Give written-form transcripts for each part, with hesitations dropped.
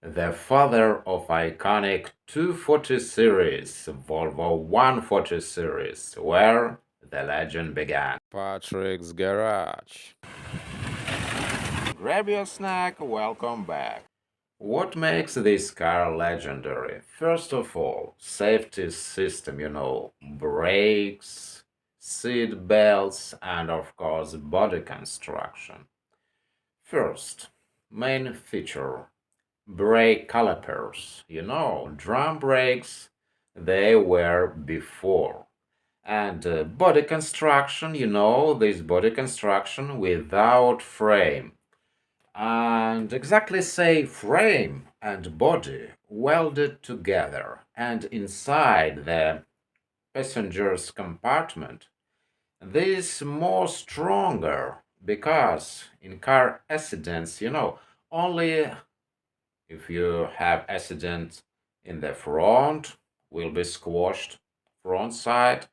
the father of iconic 240 series, Volvo 140 series, where the legend began. Patrick's Garage. Grab your snack, welcome back. What makes this car legendary? First of all, safety system, brakes, seat belts, and of course, body construction. First, main feature, brake calipers. Drum brakes, they were before. And body construction, this body construction without frame. And exactly say frame and body welded together. And inside the passenger's compartment, this more stronger because in car accidents, only if you have accident in the front will be squashed front side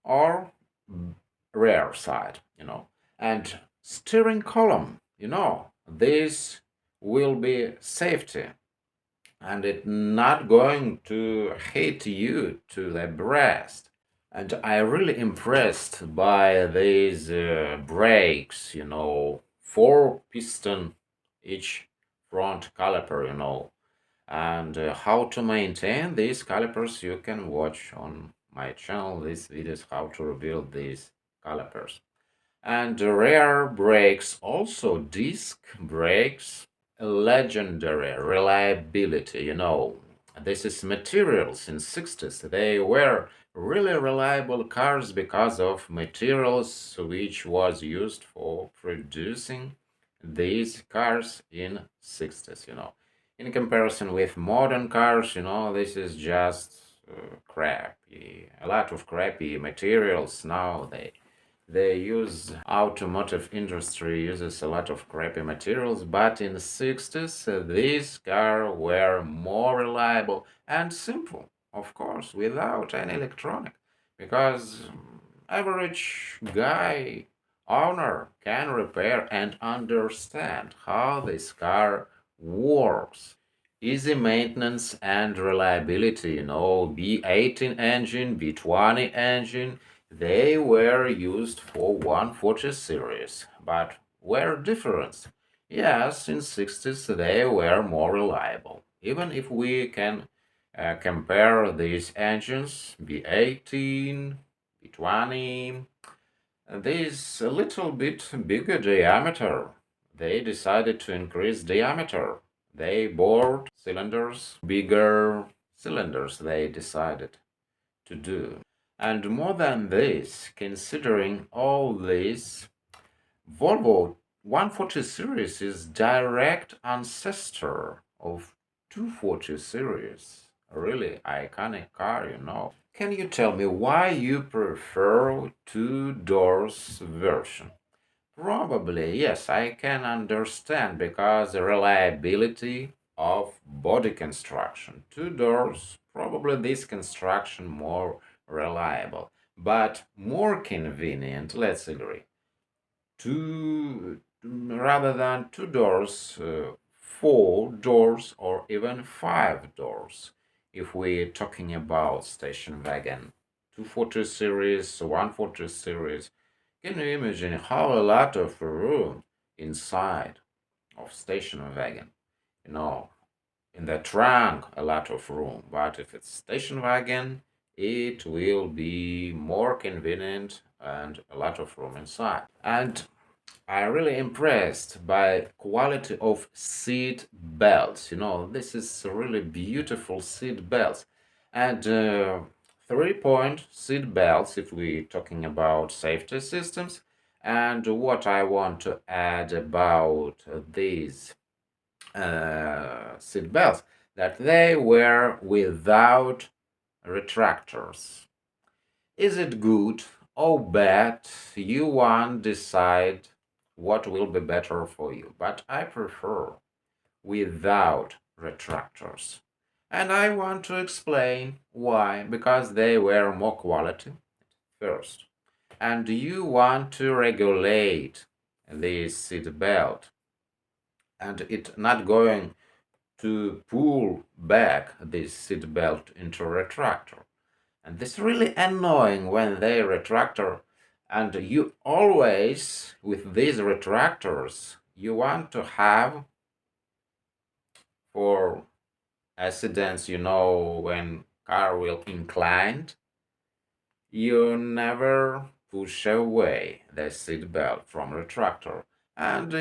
or rear side, and steering column, this will be safety and it not going to hit you to the breast. And I really impressed by these brakes, four piston each front caliper, and how to maintain these calipers you can watch on my channel this videos how to rebuild these calipers. And the rear brakes, also disc brakes, legendary reliability, this is materials in 60s, they were really reliable cars because of materials which was used for producing these cars in 60s, in comparison with modern cars, this is just crappy, a lot of crappy materials now. They use automotive industry uses a lot of crappy materials, but in the 60s these cars were more reliable and simple, of course, without any electronic, because average guy owner can repair and understand how this car works. Easy maintenance and reliability, B18 engine, B20 engine, they were used for 140 series, but were different. Yes, in 60s they were more reliable. Even if we can compare these engines, B18, B20, this a little bit bigger diameter. They decided to increase diameter. They bored cylinders, bigger cylinders they decided to do. And more than this, considering all this, Volvo 140 series is direct ancestor of 240 series. A really iconic car, Can you tell me why you prefer two doors version? Probably, yes, I can understand because the reliability of body construction. Two doors, probably this construction more reliable, but more convenient, let's agree. Two, rather than two doors, four doors, or even five doors. If we're talking about station wagon, 240 series, 140 series, can you imagine how a lot of room inside of station wagon? You know, in the trunk, a lot of room. But if it's station wagon, it will be more convenient and a lot of room inside. And I'm really impressed by quality of seat belts. This is really beautiful seat belts. And 3-point seat belts if we're talking about safety systems. And what I want to add about these seat belts, that they were without retractors. Is it good or bad? You want decide what will be better for you, but I prefer without retractors. And I want to explain why, because they were more quality first. And you want to regulate the seat belt and it not going to pull back this seat belt into retractor. And this is really annoying when they retractor, and you always, with these retractors, you want to have for accidents, when car will incline, you never push away the seat belt from retractor. And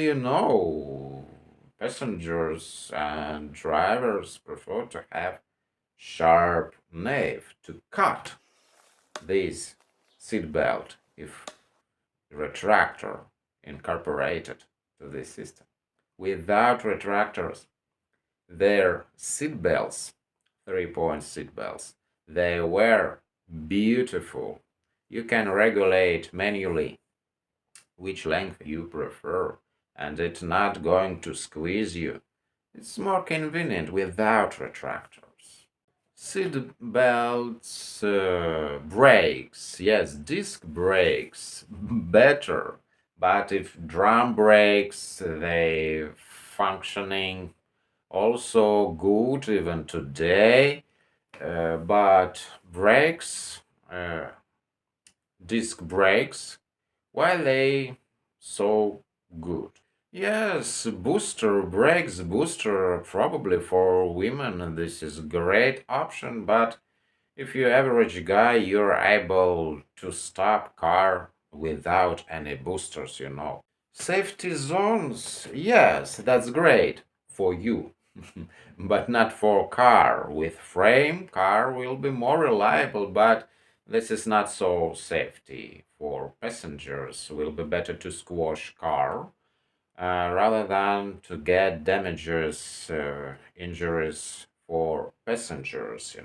passengers and drivers prefer to have sharp knife to cut this seat belt if retractor incorporated to this system. Without retractors, their seat belts, 3-point seat belts, they were beautiful. You can regulate manually which length you prefer, and it's not going to squeeze you. It's more convenient without retractors. Seat belts, brakes, yes, disc brakes, better. But if drum brakes, they functioning also good even today. But brakes, disc brakes, why they so good? Yes, booster brakes, booster probably for women. This is great option, but if you're average guy, you're able to stop car without any boosters. Safety zones, yes, that's great for you, but not for car. With frame, car will be more reliable, but this is not so safety. For passengers, will be better to squash car rather than to get damages, injuries for passengers.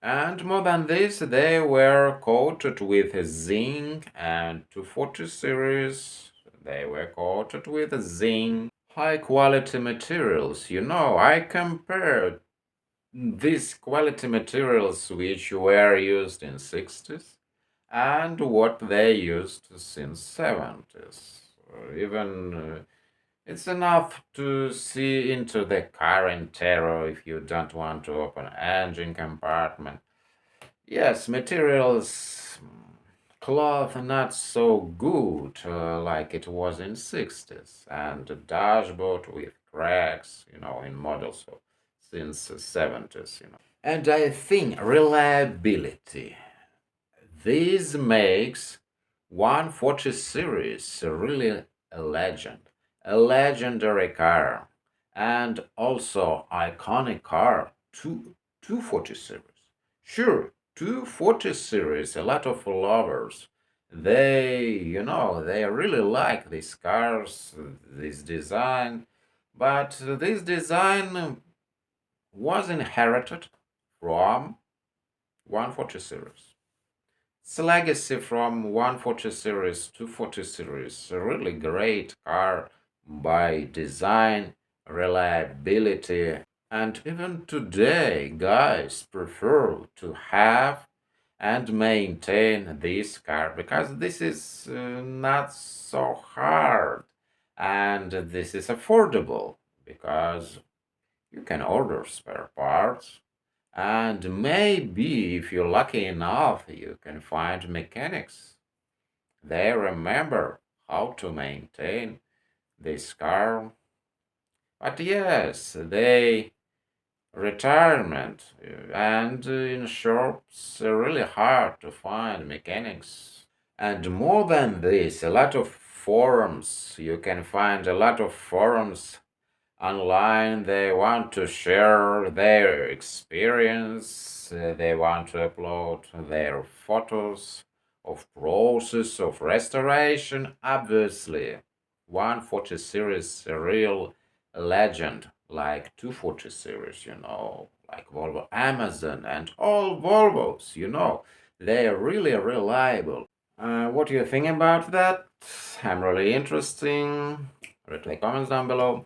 And more than this, they were coated with zinc and 240 series. They were coated with zinc, high quality materials. I compared these quality materials which were used in 60s and what they used since 70s. Even it's enough to see into the car interior if you don't want to open engine compartment. Yes, materials, cloth not so good like it was in 60s, and the dashboard with cracks, in models since 70s. And I think reliability. This makes 140 series really a legend, a legendary car, and also iconic car, 240 series. Sure, 240 series, a lot of lovers. They really like these cars, this design, but this design was inherited from 140 series. It's a legacy from 140 series to 40 series. A really great car by design, reliability, and even today, guys prefer to have and maintain this car because this is not so hard and this is affordable because you can order spare parts and maybe, if you're lucky enough, you can find mechanics. They remember how to maintain this car. But yes, they retirement and in shops really hard to find mechanics. And more than this, a lot of forums. You can find a lot of forums online. They want to share their experience. They want to upload their photos of process of restoration. Obviously 140 series a real legend, like 240 series, like Volvo Amazon and all Volvos. They are really reliable. What do you think about that? I'm really interesting. Write the comments down below.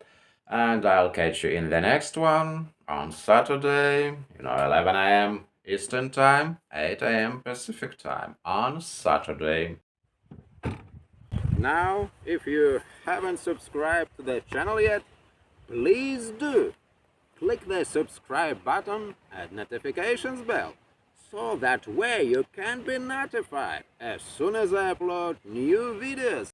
And I'll catch you in the next one on Saturday, 11 a.m. Eastern Time, 8 a.m. Pacific Time on Saturday. Now, if you haven't subscribed to the channel yet, please do. click the subscribe button and notifications bell, so that way you can be notified as soon as I upload new videos.